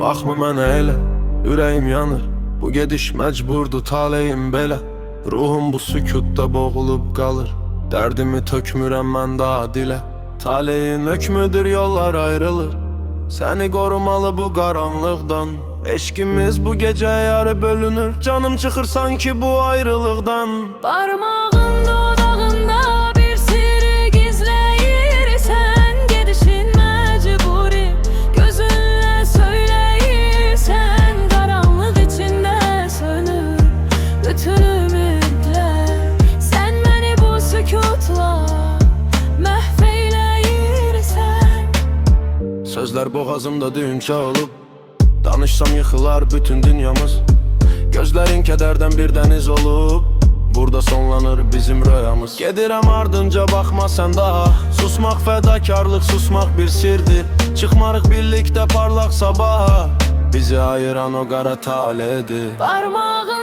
Baxma mənə elə, ürəyim yanır. Bu gediş məcburdu, taleyim belə. Ruhum bu sükutda boğulub qalır. Dərdimi tökmürəm mən daha dilə. Taleyin hökmüdür, yollar ayrılır. Səni qorumalı bu qaranlıqdan. Eşkimiz bu gecə yarı bölünür. Canım çıxır sanki bu ayrılıqdan. Parmağın dodağında bir sirri gizləyirsən. Gedişin məcburi, gözünlə söyləyirsən. Qaranlıq içində sönür bütün ümidlər. Sən məni bu sükutla məhv eyləyirsən. Sözlər boğazımda düyünçə olub. Danışsam yıxılar bütün dünyamız. Gözlərin kədərdən bir dəniz olub. Burada sonlanır bizim rüyamız. Gedirəm ardınca baxma sən daha. Susmaq fədakarlıq, susmaq bir sirdir. Çıxmarıq birlikdə parlaq sabaha. Bizi ayıran o qara taledir. Parmağın